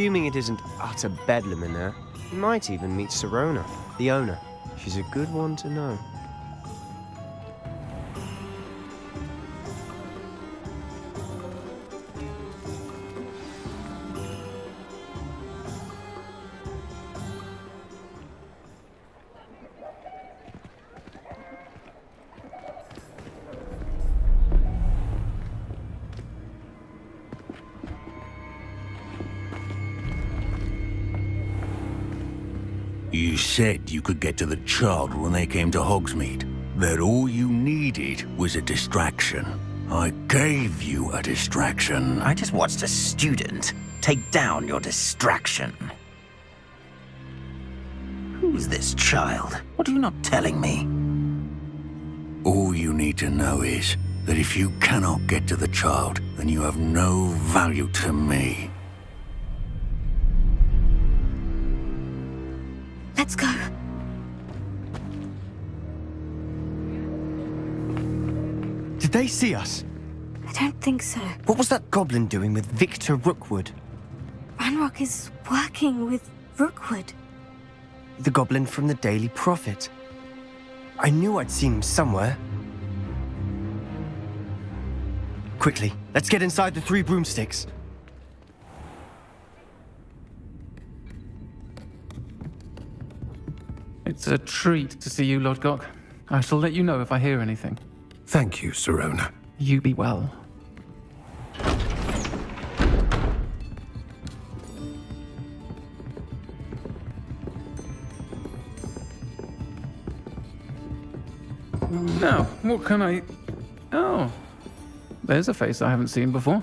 Assuming it isn't utter bedlam in there, you might even meet Sirona, the owner. She's a good one to know. You said you could get to the child when they came to Hogsmeade. That all you needed was a distraction. I gave you a distraction. I just watched a student take down your distraction. Who's this child? What are you not telling me? All you need to know is that if you cannot get to the child, then you have no value to me. Let's go. Did they see us? I don't think so. What was that goblin doing with Victor Rookwood? Ranrok is working with Rookwood. The goblin from the Daily Prophet. I knew I'd seen him somewhere. Quickly, let's get inside the 3 broomsticks. It's a treat to see you, Lodgok. I shall let you know if I hear anything. Thank you, Sirona. You be well. Now, what can I... Oh, there's a face I haven't seen before.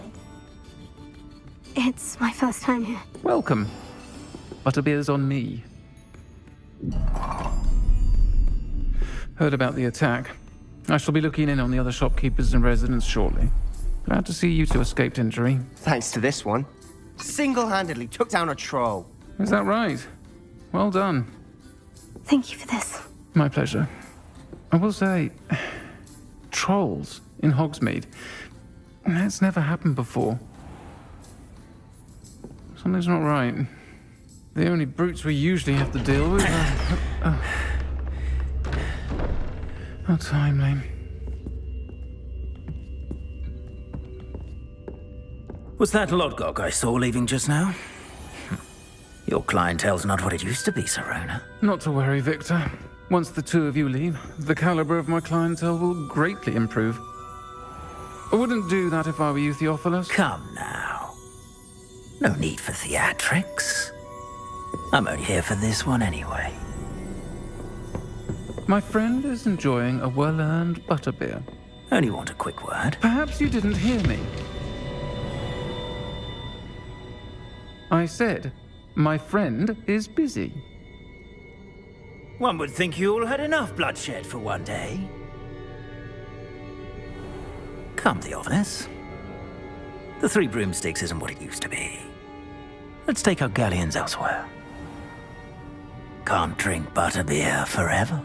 It's my first time here. Welcome. Butterbeer's on me. Heard about the attack. I shall be looking in on the other shopkeepers and residents shortly. Glad to see you two escaped injury. Thanks to this one. Single-handedly took down a troll. Is that right? Well done. Thank you for this. My pleasure. I will say, trolls in Hogsmeade. That's never happened before. Something's not right. The only brutes we usually have to deal with are... How timely. Was that Lodgok I saw leaving just now? Your clientele's not what it used to be, Sirona. Not to worry, Victor. Once the two of you leave, the caliber of my clientele will greatly improve. I wouldn't do that if I were you, Theophilus. Come now. No need for theatrics. I'm only here for this one anyway. My friend is enjoying a well-earned butterbeer. Only want a quick word. Perhaps you didn't hear me. I said, my friend is busy. One would think you all had enough bloodshed for one day. Come, Theophilus. The 3 broomsticks isn't what it used to be. Let's take our galleons elsewhere. Can't drink butterbeer forever.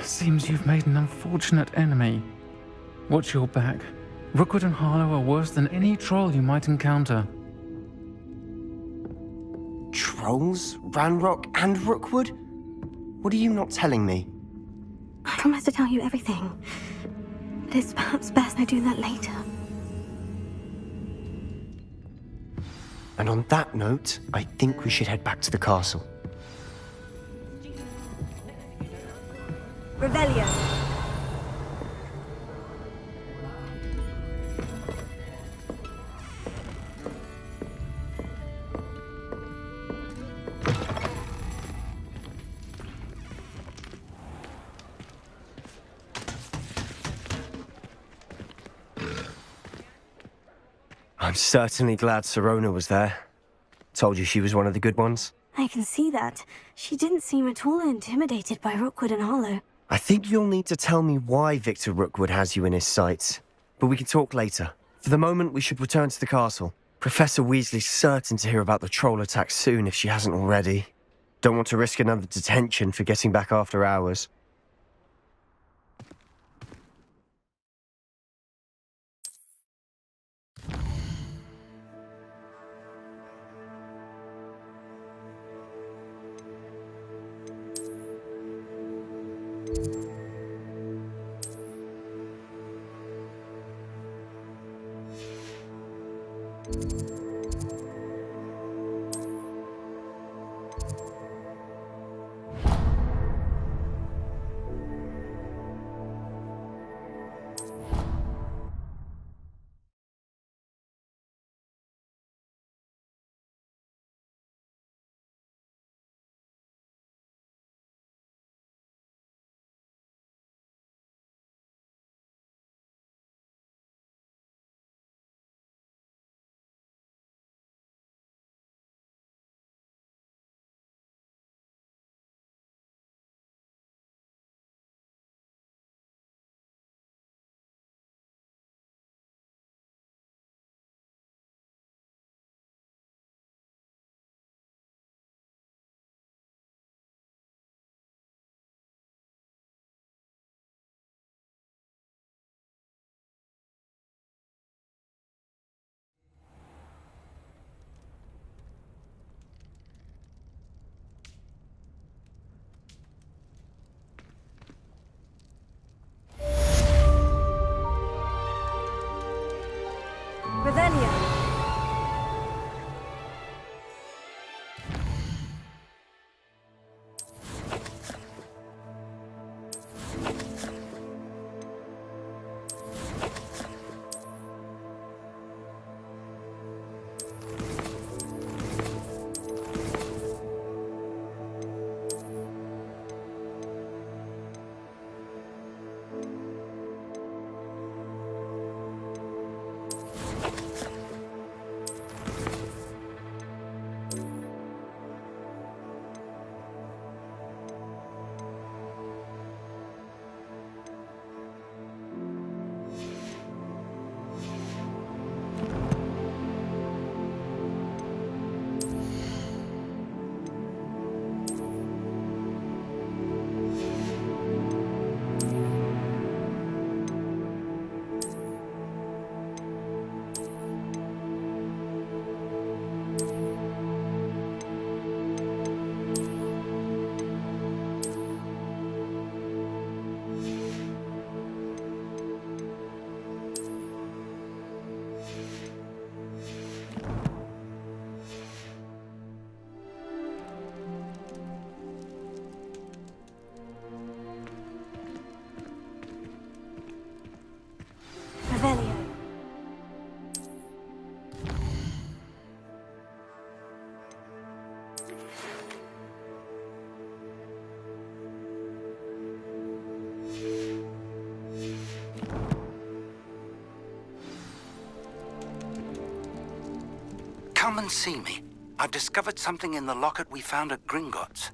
Seems you've made an unfortunate enemy. Watch your back. Rookwood and Harlow are worse than any troll you might encounter. Trolls? Ranrok and Rookwood? What are you not telling me? I promise to tell you everything. But it's perhaps best I do that later. And on that note, I think we should head back to the castle. Revelio. I'm certainly glad Sirona was there. Told you she was one of the good ones. I can see that. She didn't seem at all intimidated by Rookwood and Harlow. I think you'll need to tell me why Victor Rookwood has you in his sights. But we can talk later. For the moment, we should return to the castle. Professor Weasley's certain to hear about the troll attack soon if she hasn't already. Don't want to risk another detention for getting back after hours. Revelio. Revelio. Come and see me. I've discovered something in the locket we found at Gringotts.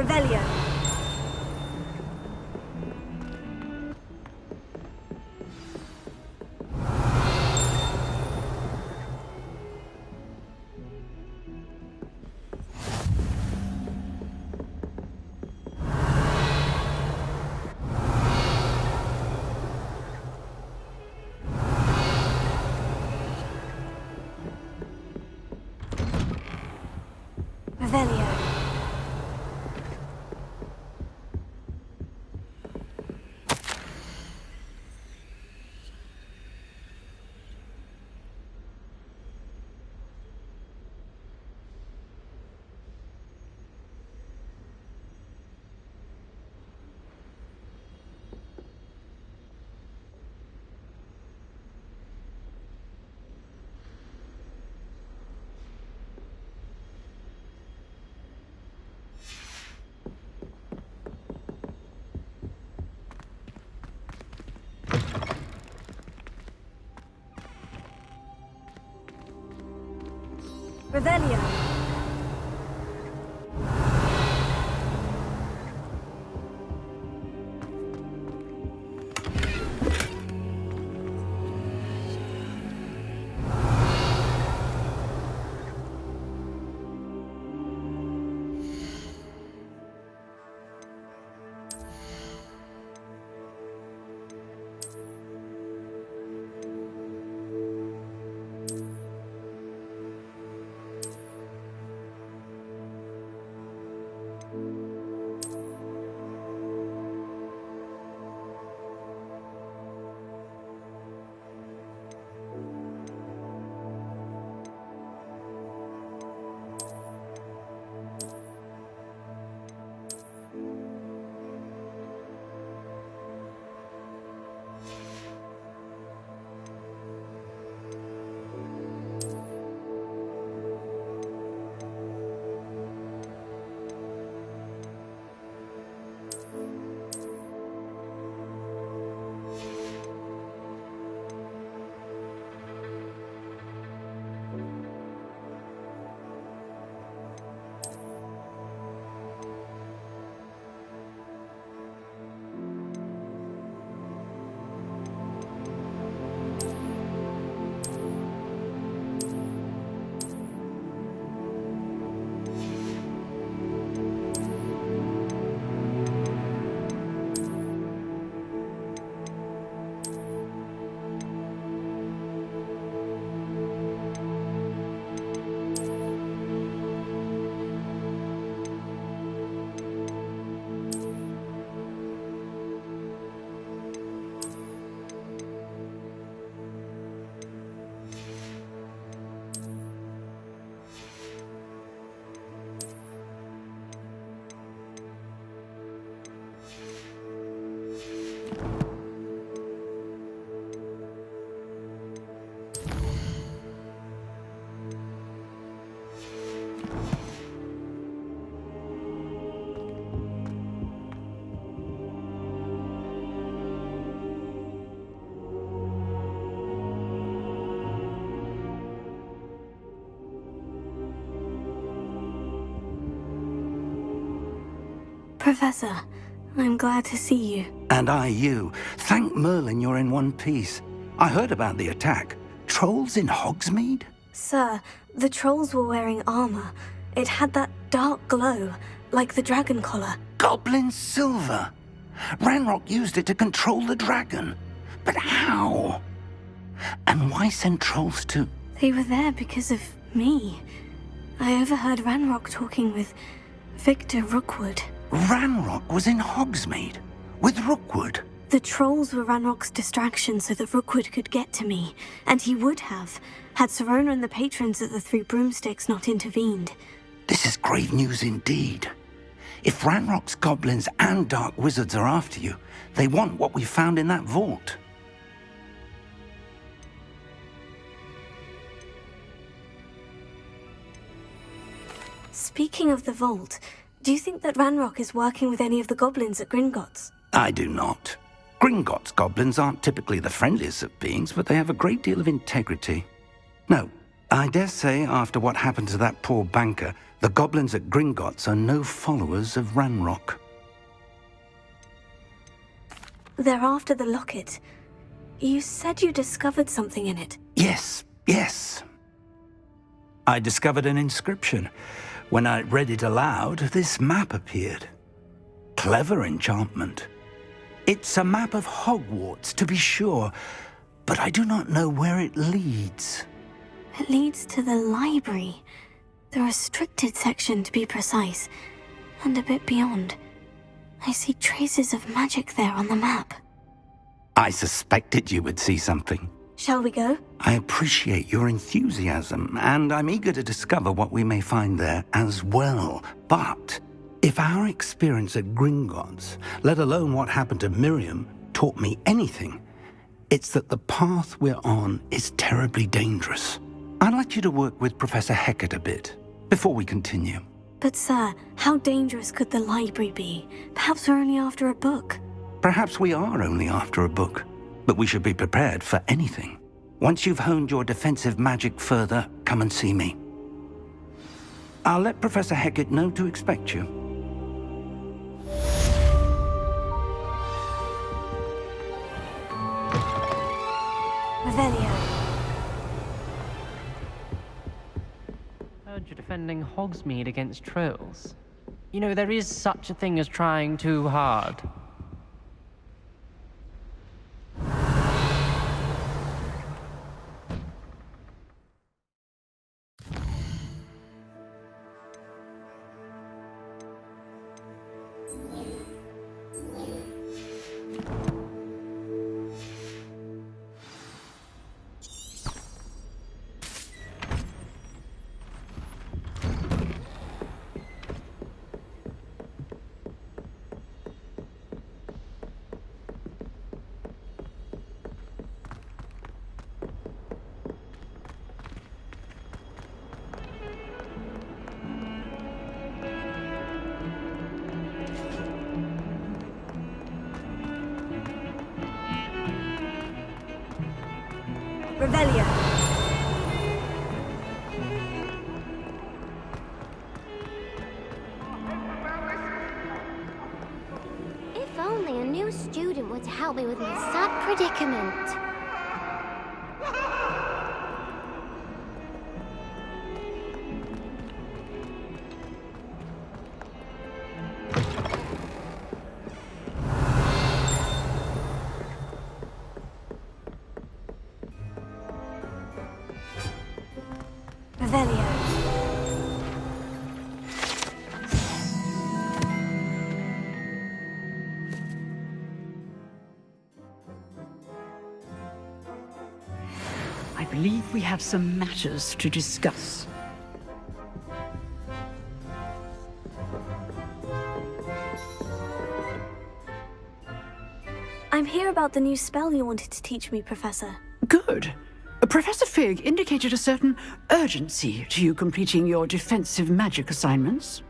Revelio. Revelio. Revelio. Professor, I'm glad to see you. And I you. Thank Merlin you're in one piece. I heard about the attack. Trolls in Hogsmeade? Sir, the trolls were wearing armor. It had that dark glow, like the dragon collar. Goblin silver. Ranrok used it to control the dragon. But how? And why send trolls to... They were there because of me. I overheard Ranrok talking with Victor Rookwood. Ranrok was in Hogsmeade with Rookwood. The trolls were Ranrock's distraction so that Rookwood could get to me, and he would have, had Sirona and the patrons at the Three Broomsticks not intervened. This is grave news indeed. If Ranrock's goblins and dark wizards are after you, they want what we found in that vault. Speaking of the vault, do you think that Ranrok is working with any of the goblins at Gringotts? I do not. Gringotts goblins aren't typically the friendliest of beings, but they have a great deal of integrity. No, I dare say, after what happened to that poor banker, the goblins at Gringotts are no followers of Ranrok. They're after the locket. You said you discovered something in it. Yes. I discovered an inscription. When I read it aloud, this map appeared. Clever enchantment. It's a map of Hogwarts, to be sure, but I do not know where it leads. It leads to the library. The restricted section, to be precise. And a bit beyond. I see traces of magic there on the map. I suspected you would see something. Shall we go? I appreciate your enthusiasm, and I'm eager to discover what we may find there as well. But if our experience at Gringotts, let alone what happened to Miriam, taught me anything, it's that the path we're on is terribly dangerous. I'd like you to work with Professor Hecat a bit before we continue. But sir, how dangerous could the library be? Perhaps we're only after a book. Perhaps we are only after a book, but we should be prepared for anything. Once you've honed your defensive magic further, come and see me. I'll let Professor Hecat know to expect you. Revelio. Heard you're defending Hogsmeade against trolls. You know, there is such a thing as trying too hard. Revelio. If only a new student would help me with my sad predicament. Revelio. I believe we have some matters to discuss. I'm here about the new spell you wanted to teach me, Professor. Good. Professor Fig indicated a certain urgency to you completing your defensive magic assignments.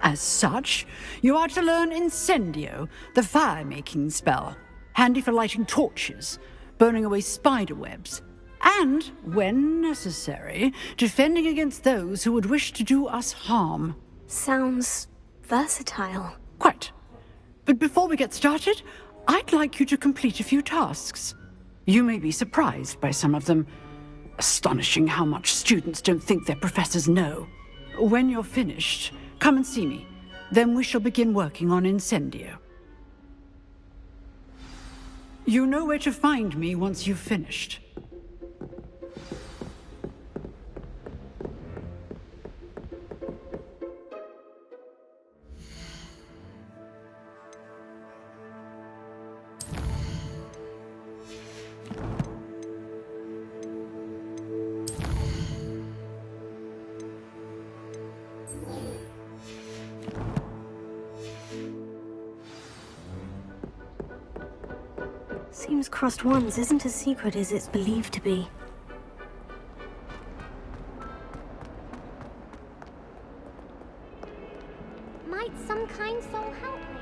As such, you are to learn Incendio, the fire-making spell, handy for lighting torches, burning away spider webs, and, when necessary, defending against those who would wish to do us harm. Sounds versatile. Quite. But before we get started, I'd like you to complete a few tasks. You may be surprised by some of them. Astonishing how much students don't think their professors know. When you're finished, come and see me. Then we shall begin working on Incendio. You know where to find me once you've finished. Seems crossed ones isn't as secret as it's believed to be. Might some kind soul help me?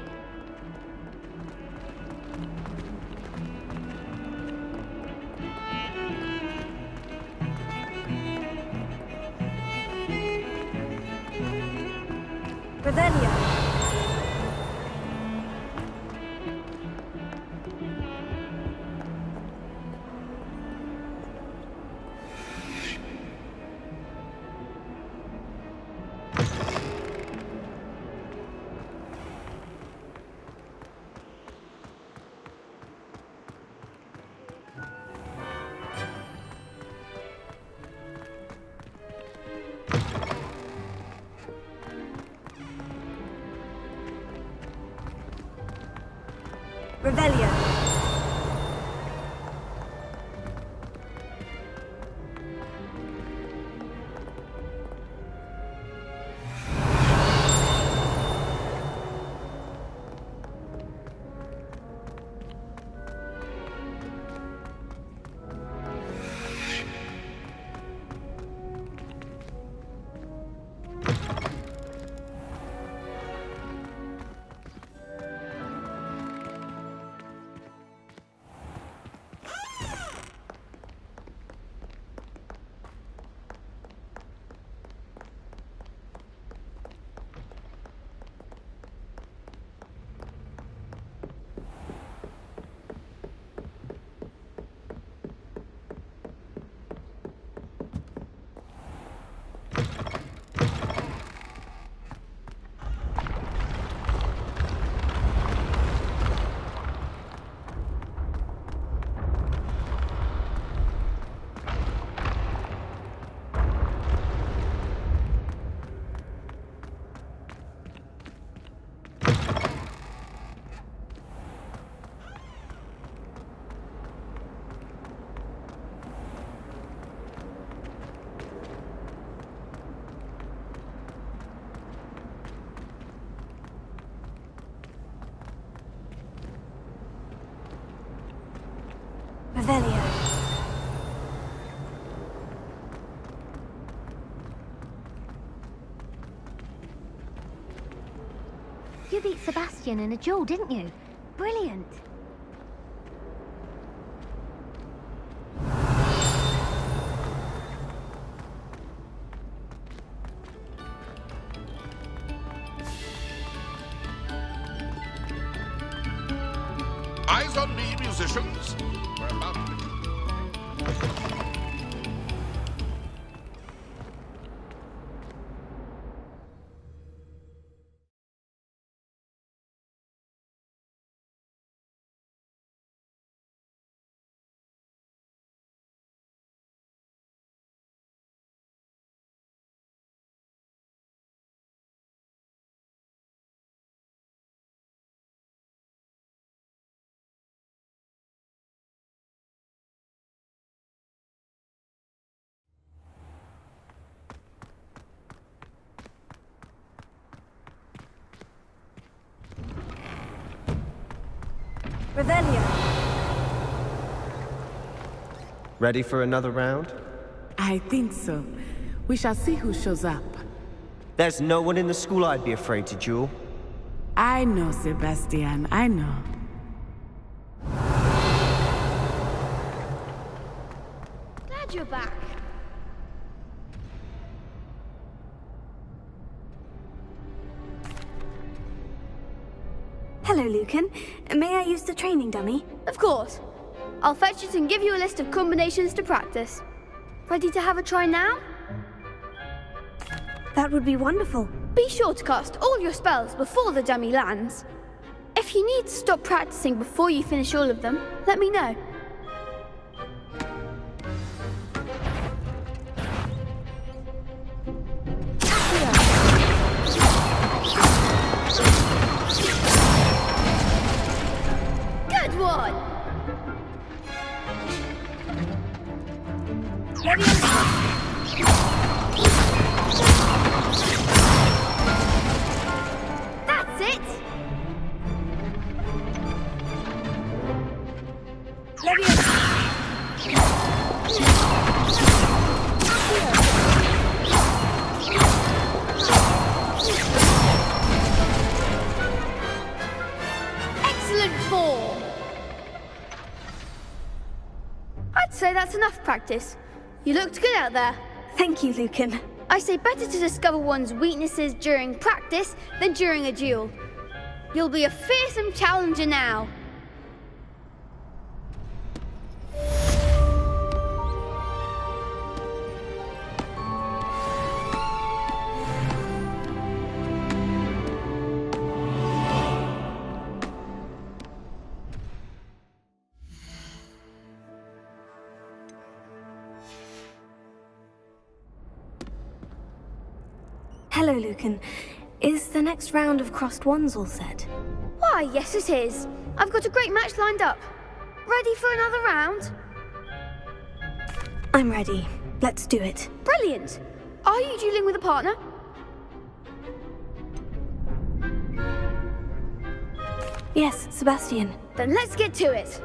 Revelio. Revelio. Revelio. You beat Sebastian in a duel, didn't you? Brilliant. Eyes on me, musicians. We're about to begin. Revelio. Ready for another round? I think so. We shall see who shows up. There's no one in the school I'd be afraid to duel. I know, Sebastian, I know. Glad you're back. Hello, Lucan. May I use the training dummy? Of course. I'll fetch it and give you a list of combinations to practice. Ready to have a try now? That would be wonderful. Be sure to cast all your spells before the dummy lands. If you need to stop practicing before you finish all of them, let me know. Good one! That's it! Excellent form! I'd say that's enough practice. You looked good out there. Thank you, Lucan. I say better to discover one's weaknesses during practice than during a duel. You'll be a fearsome challenger now. Hello, Lucan. Is the next round of crossed wands all set? Why, yes it is. I've got a great match lined up. Ready for another round? I'm ready. Let's do it. Brilliant. Are you dueling with a partner? Yes, Sebastian. Then let's get to it.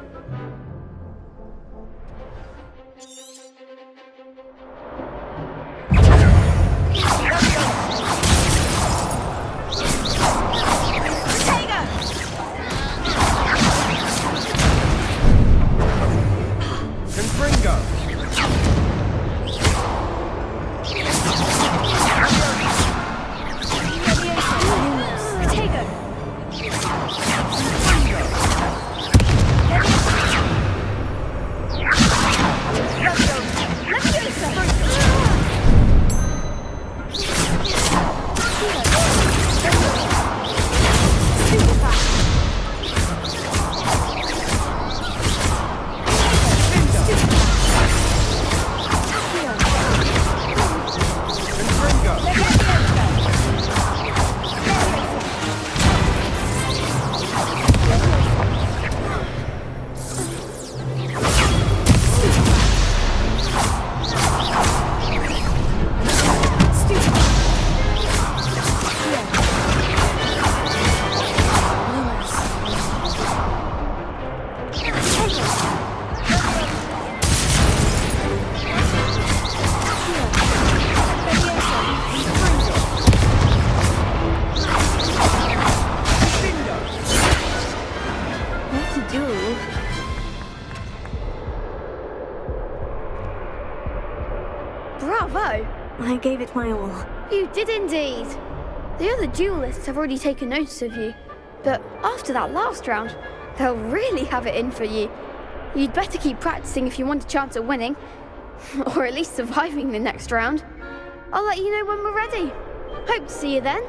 Bravo! I gave it my all. You did indeed. The other duelists have already taken notice of you, but after that last round, they'll really have it in for you. You'd better keep practicing if you want a chance at winning, or at least surviving the next round. I'll let you know when we're ready. Hope to see you then.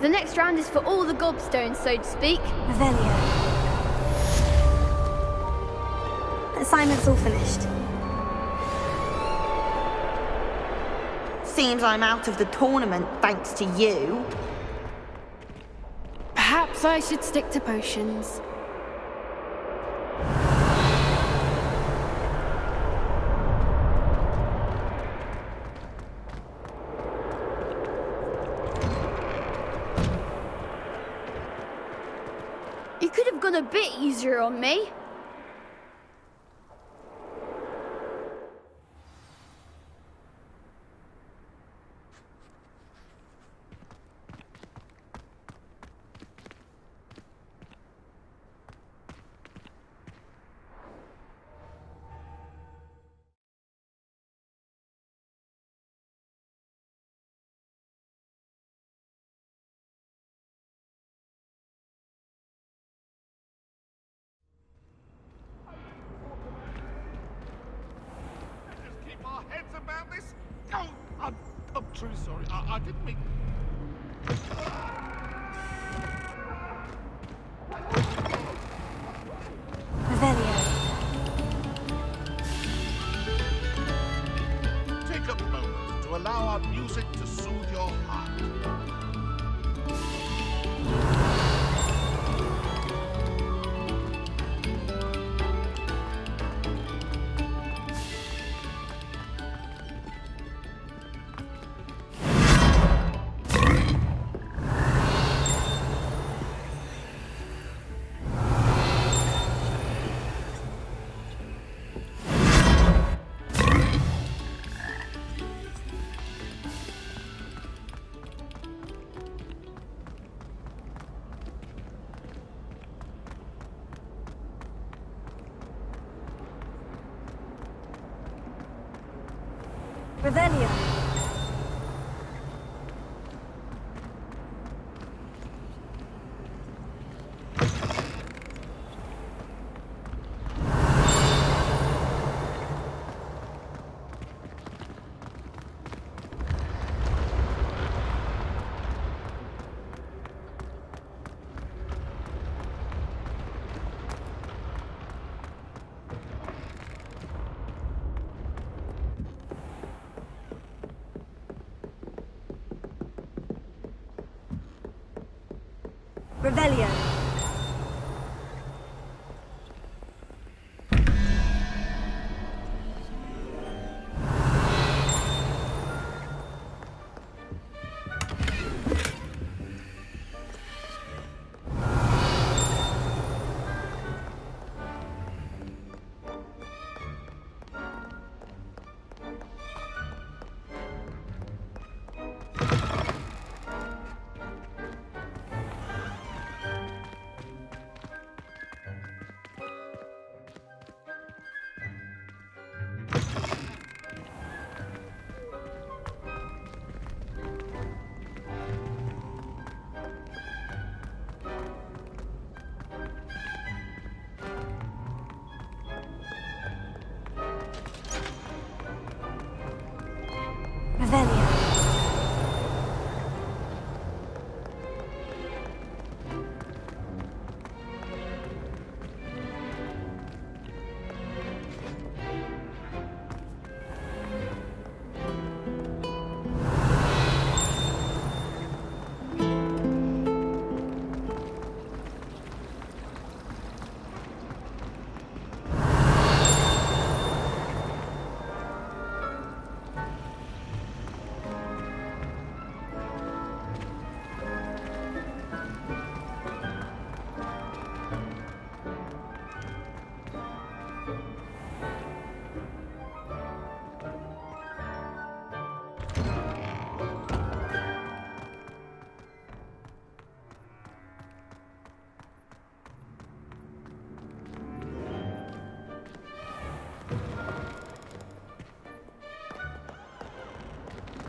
The next round is for all the gobstones, so to speak. Revelio. Assignment's all finished. Seems I'm out of the tournament thanks to you. Perhaps I should stick to potions. You could have gone a bit easier on me. About this? Oh, I'm truly sorry. I didn't mean... Revelio. Take a moment to allow our music to soothe your heart. Revelio. Revelio. Revelio.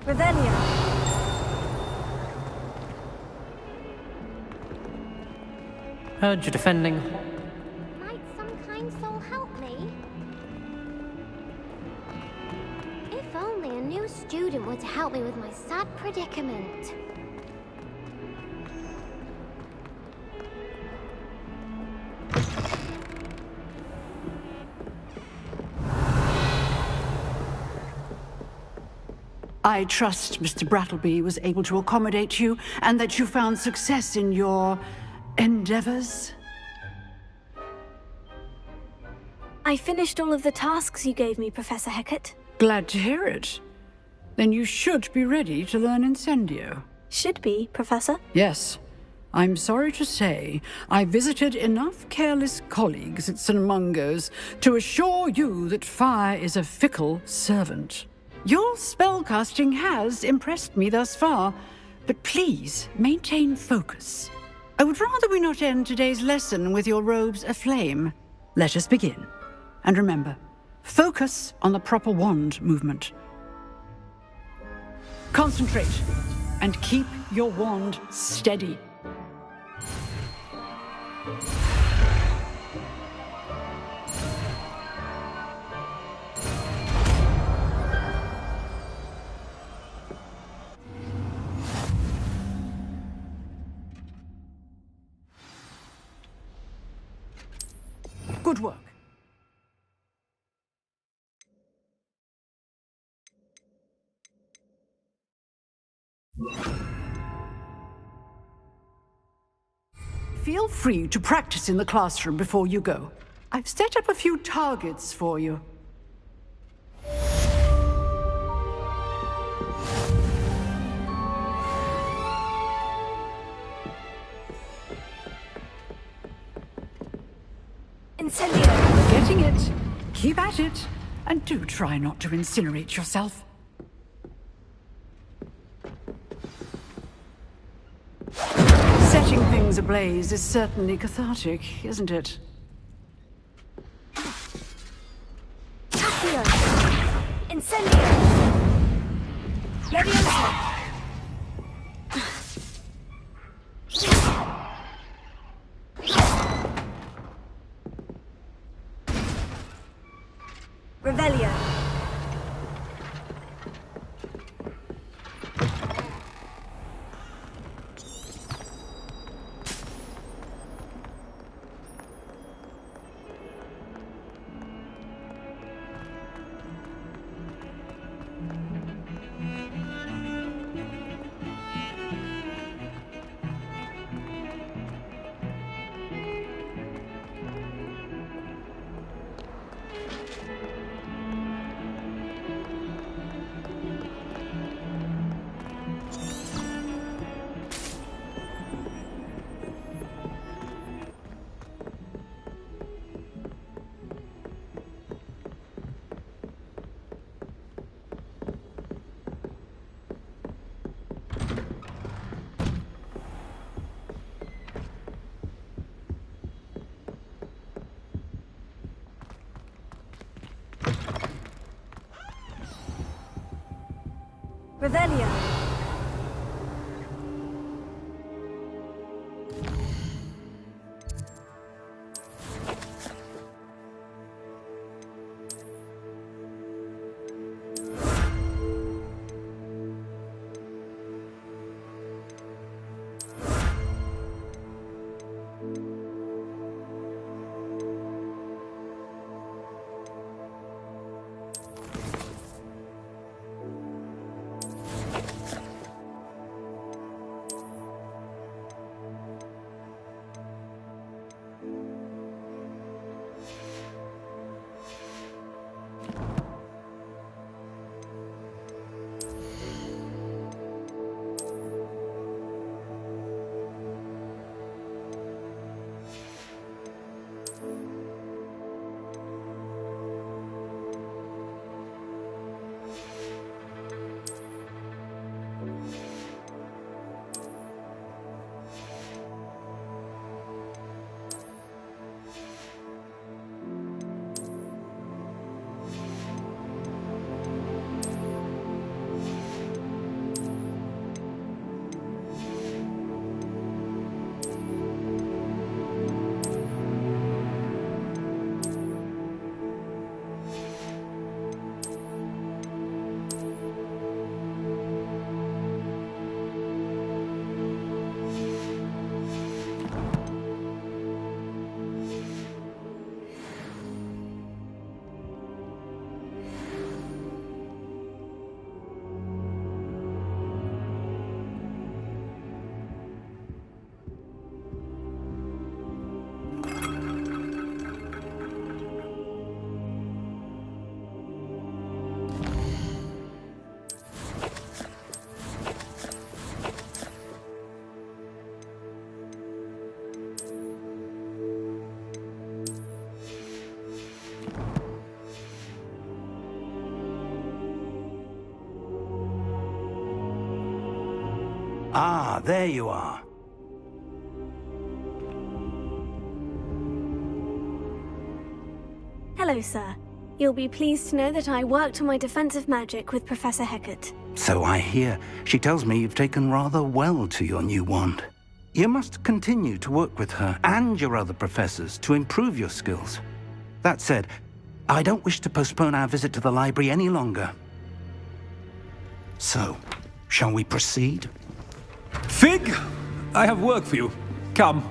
Revelio. Heard you're defending. Might some kind soul help me? If only a new student were to help me with my sad predicament. I trust Mr. Brattleby was able to accommodate you and that you found success in your endeavors. I finished all of the tasks you gave me, Professor Hecat. Glad to hear it. Then you should be ready to learn Incendio. Should be, Professor. Yes. I'm sorry to say, I visited enough careless colleagues at St. Mungo's to assure you that fire is a fickle servant. Your spellcasting has impressed me thus far, but please maintain focus. I would rather we not end today's lesson with your robes aflame. Let us begin. And remember, focus on the proper wand movement. Concentrate and keep your wand steady. Good work. Feel free to practice in the classroom before you go. I've set up a few targets for you. Incendio. Getting it. Keep at it. And do try not to incinerate yourself. Setting things ablaze is certainly cathartic, isn't it? Accio. Incendio. Leviosa! Revelio. Revelio. Ah, there you are. Hello, sir. You'll be pleased to know that I worked on my defensive magic with Professor Hecat. So I hear. She tells me you've taken rather well to your new wand. You must continue to work with her and your other professors to improve your skills. That said, I don't wish to postpone our visit to the library any longer. So, shall we proceed? Fig! I have work for you. Come.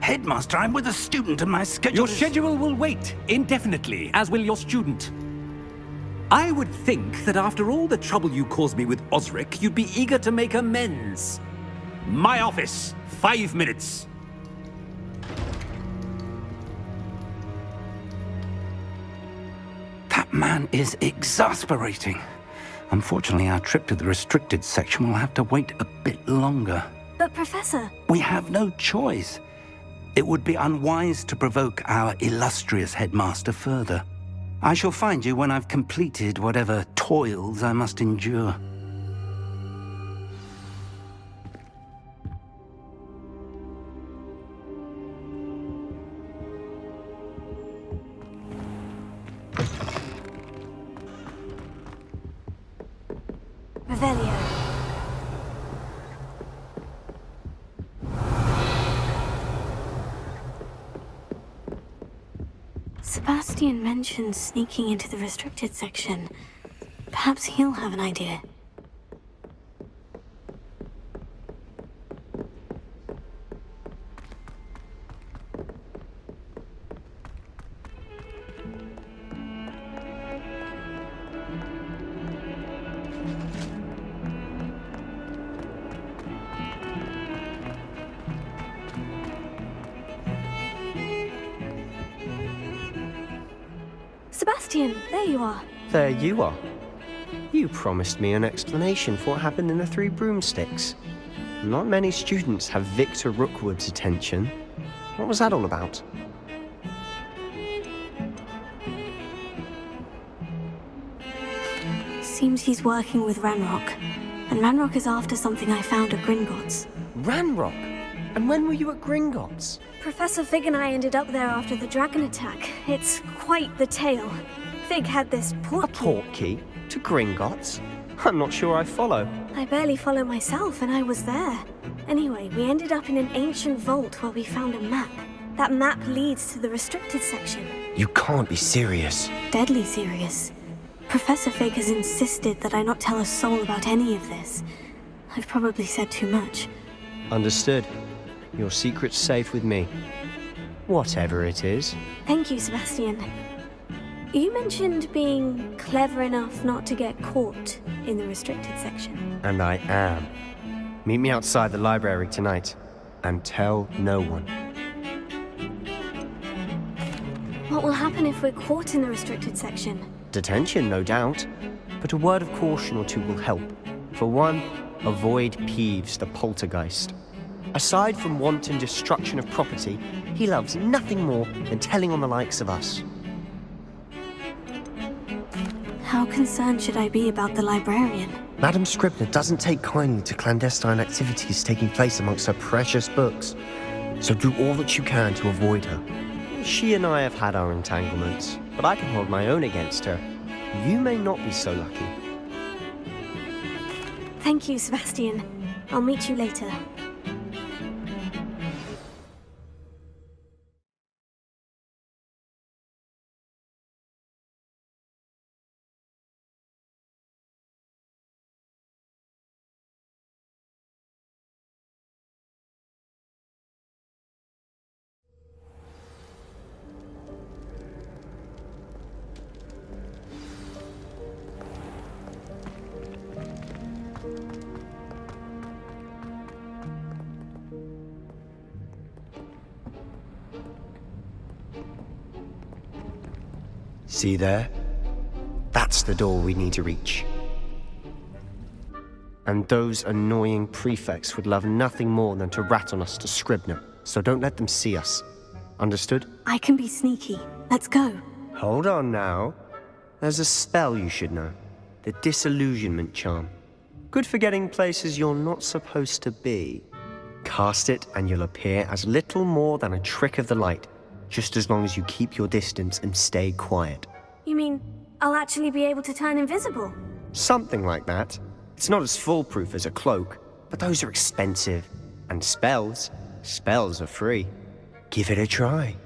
Headmaster, I'm with a student and my schedule Your schedule will wait indefinitely, as will your student. I would think that after all the trouble you caused me with Osric, you'd be eager to make amends. My office, 5 minutes. That man is exasperating. Unfortunately, our trip to the restricted section will have to wait a bit longer. But, Professor... We have no choice. It would be unwise to provoke our illustrious headmaster further. I shall find you when I've completed whatever toils I must endure. Revelio. Sebastian mentioned sneaking into the restricted section. Perhaps he'll have an idea. Sebastian, there you are. There you are. You promised me an explanation for what happened in the Three Broomsticks. Not many students have Victor Rookwood's attention. What was that all about? Seems he's working with Ranrok. And Ranrok is after something I found at Gringotts. Ranrok? And when were you at Gringotts? Professor Fig and I ended up there after the dragon attack. It's quite the tale. Fig had this port key. A port key? To Gringotts? I'm not sure I follow. I barely follow myself, and I was there. Anyway, we ended up in an ancient vault where we found a map. That map leads to the restricted section. You can't be serious. Deadly serious. Professor Fig has insisted that I not tell a soul about any of this. I've probably said too much. Understood. Your secret's safe with me. Whatever it is. Thank you, Sebastian. You mentioned being clever enough not to get caught in the restricted section. And I am. Meet me outside the library tonight. And tell no one. What will happen if we're caught in the restricted section? Detention, no doubt. But a word of caution or two will help. For one, avoid Peeves, the poltergeist. Aside from wanton destruction of property, he loves nothing more than telling on the likes of us. How concerned should I be about the librarian? Madam Scribner doesn't take kindly to clandestine activities taking place amongst her precious books. So do all that you can to avoid her. She and I have had our entanglements, but I can hold my own against her. You may not be so lucky. Thank you, Sebastian. I'll meet you later. See there? That's the door we need to reach. And those annoying prefects would love nothing more than to rat on us to Scribner, so don't let them see us. Understood? I can be sneaky. Let's go. Hold on now. There's a spell you should know. The Disillusionment Charm. Good for getting places you're not supposed to be. Cast it and you'll appear as little more than a trick of the light, just as long as you keep your distance and stay quiet. You mean I'll actually be able to turn invisible? Something like that. It's not as foolproof as a cloak, but those are expensive. And spells are free. Give it a try.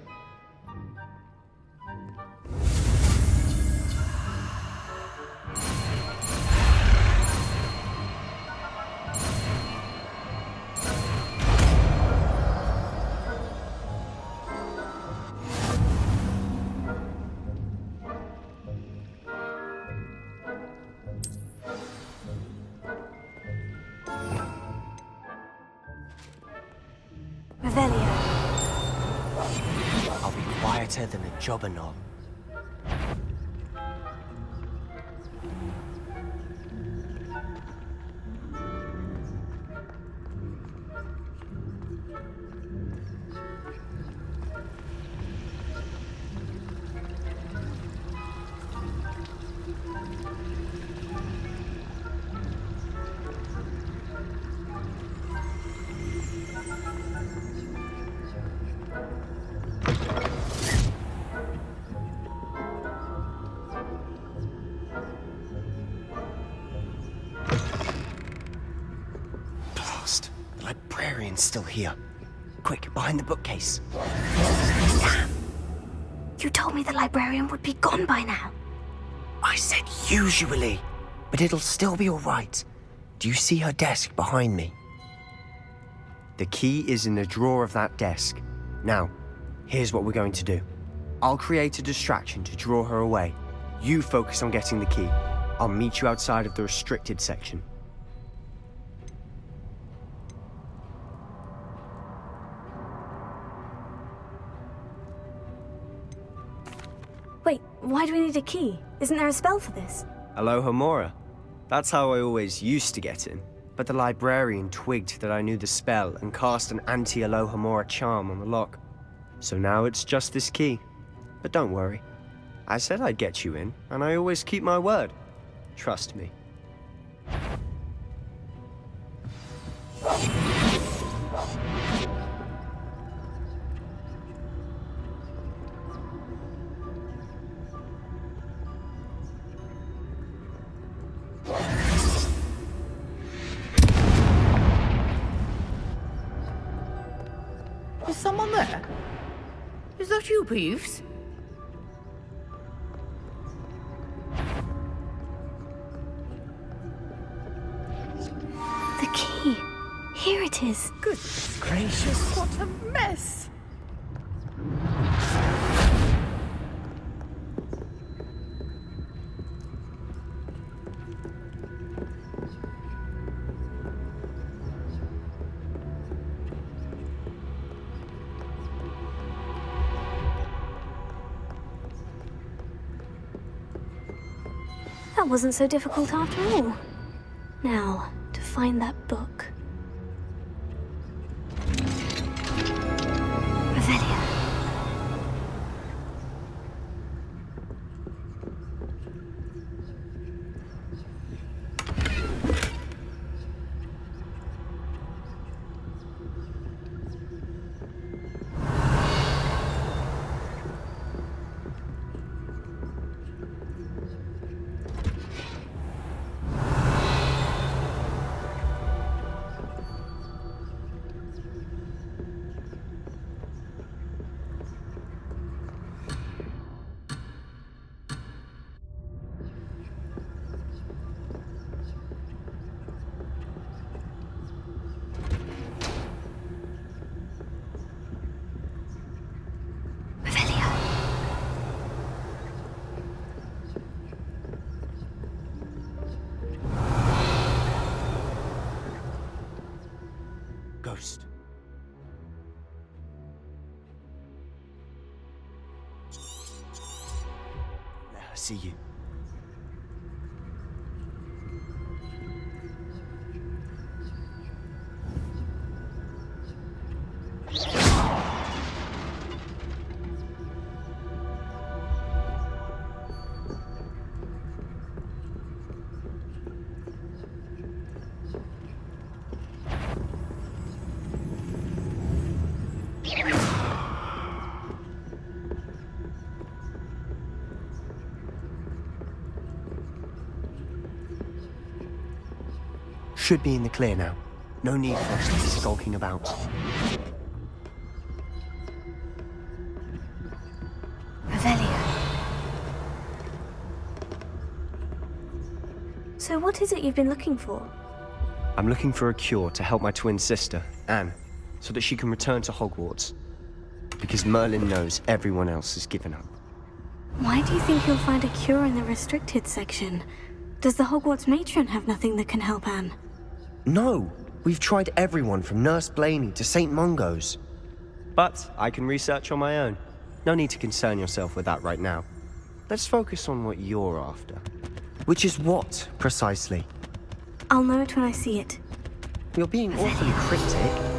I'll be quieter than a jobberknoll. Librarian's still here. Quick, behind the bookcase. Damn. You told me the librarian would be gone by now. I said usually, but it'll still be all right. Do you see her desk behind me? The key is in the drawer of that desk. Now, here's what we're going to do. I'll create a distraction to draw her away. You focus on getting the key. I'll meet you outside of the restricted section. Wait, why do we need a key? Isn't there a spell for this? Alohomora. That's how I always used to get in. But the librarian twigged that I knew the spell and cast an anti-Alohomora charm on the lock. So now it's just this key. But don't worry. I said I'd get you in, and I always keep my word. Trust me. Is someone there? Is that you, Peeves? The key. Here it is. Goodness gracious, what a mess! That wasn't so difficult after all. Now, to find that book. Revelia. Ghost. Let her see you. Should be in the clear now. No need for us to be skulking about. Revelia. So what is it you've been looking for? I'm looking for a cure to help my twin sister, Anne, so that she can return to Hogwarts. Because Merlin knows everyone else has given up. Why do you think you'll find a cure in the restricted section? Does the Hogwarts matron have nothing that can help Anne? No! We've tried everyone from Nurse Blaney to St. Mungo's. But I can research on my own. No need to concern yourself with that right now. Let's focus on what you're after. Which is what, precisely? I'll know it when I see it. You're being awfully cryptic.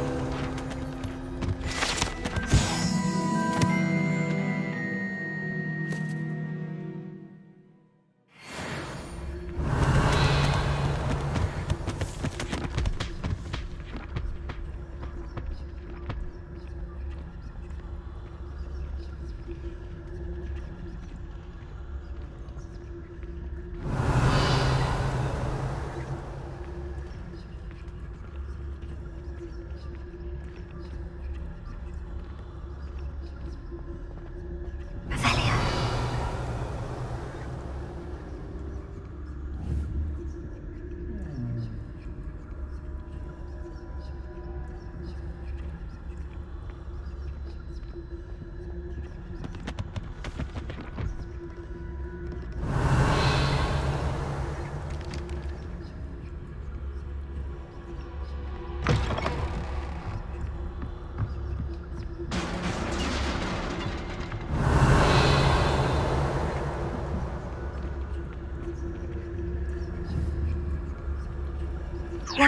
Who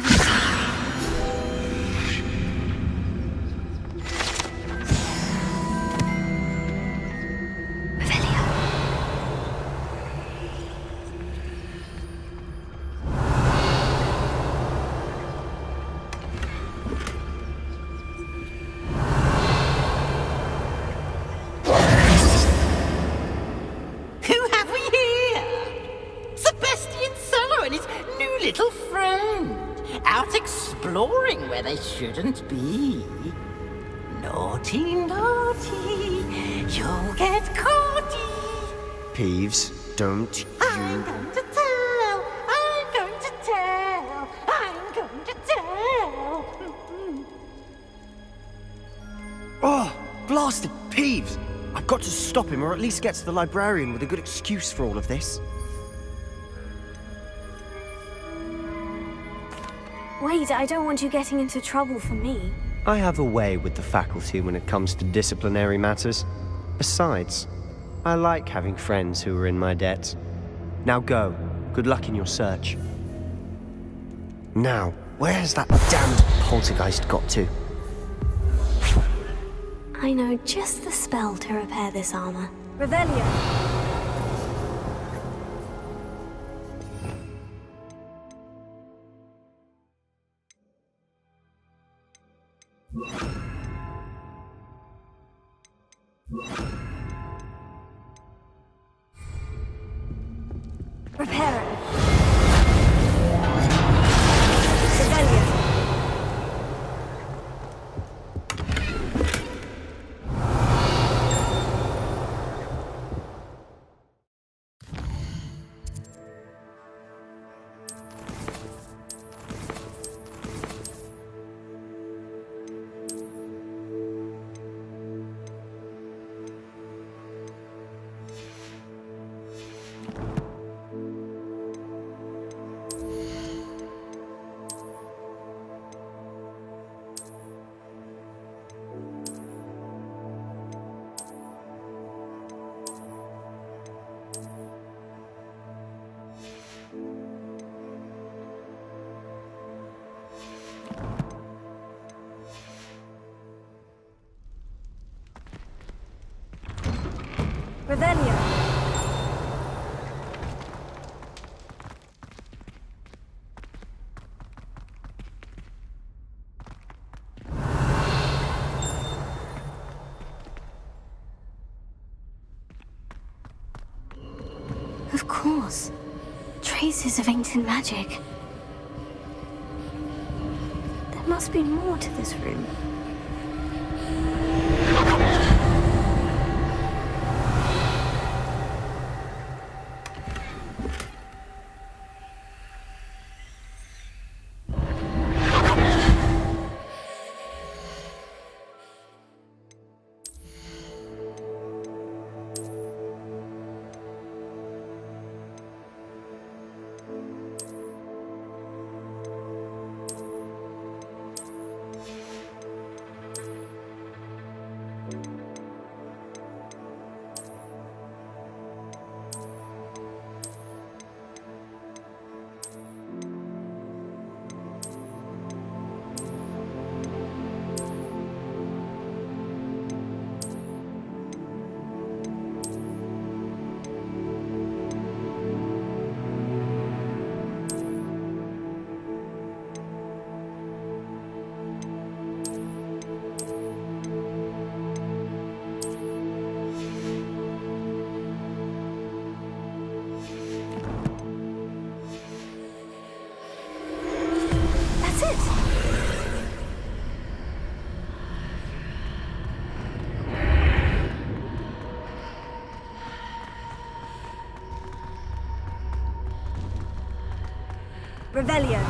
have we here? Sebastian Solo and his new little friend. Out exploring where they shouldn't be. Naughty, naughty. You'll get caughty. Peeves, don't I'm you... going to tell. I'm going to tell. I'm going to tell. Oh, blasted Peeves! I've got to stop him, or at least get to the librarian with a good excuse for all of this. Wait, I don't want you getting into trouble for me. I have a way with the faculty when it comes to disciplinary matters. Besides, I like having friends who are in my debt. Now go. Good luck in your search. Now, where has that damned poltergeist got to? I know just the spell to repair this armor. Revelio. Reparo. Revelio. Revelio. Of course. Traces of ancient magic. There must be more to this room. Revelio.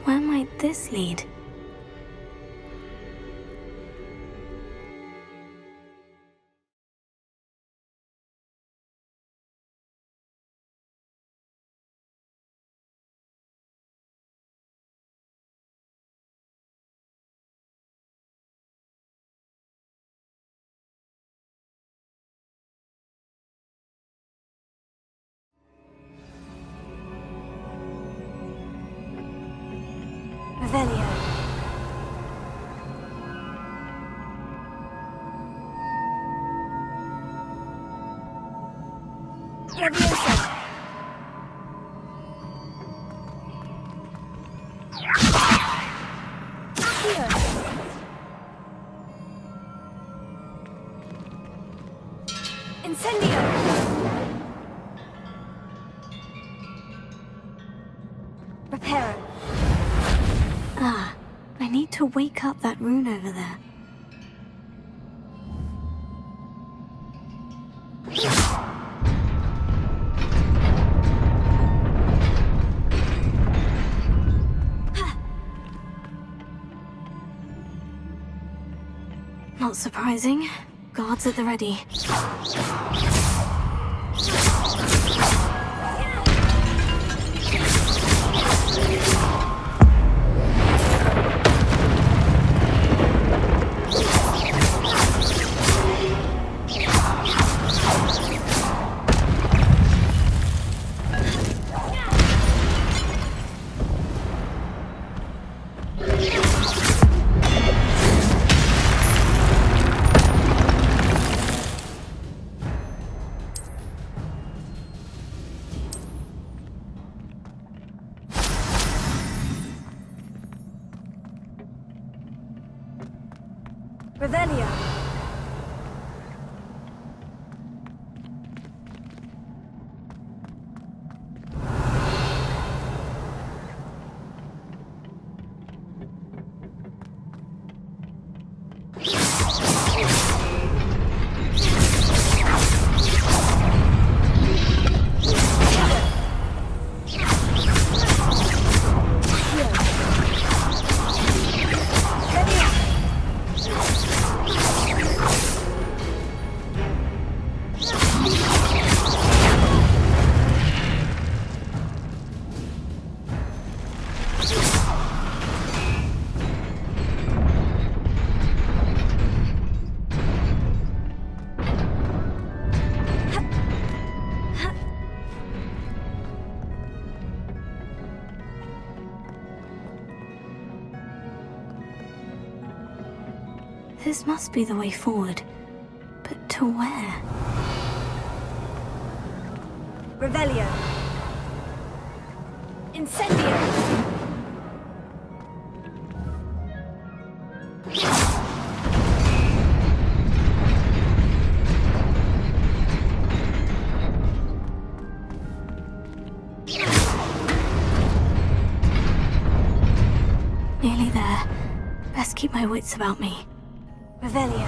Where might this lead? Revelio. Leviosa. Accio. Incendio. Reparo. Ah, I need to wake up that rune over there. Not surprising. Guards at the ready. Revelio. This must be the way forward. But to where? Revelio. Incendio. Nearly there. Best keep my wits about me. Revelio.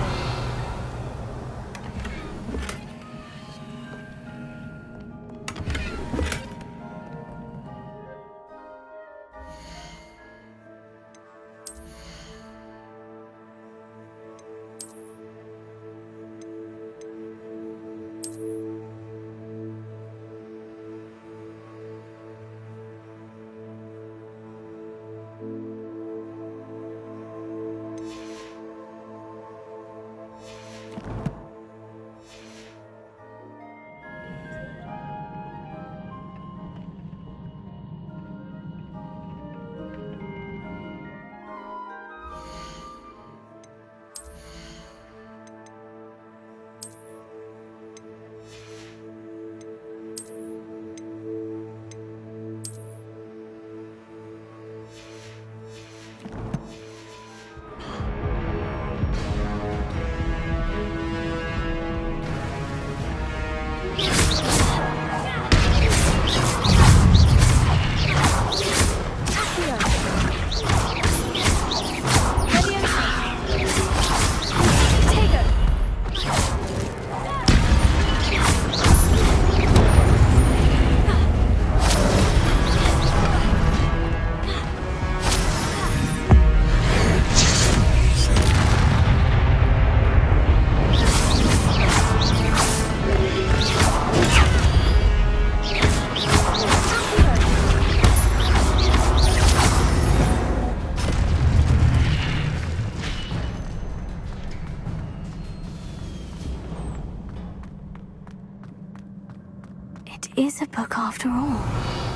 after all.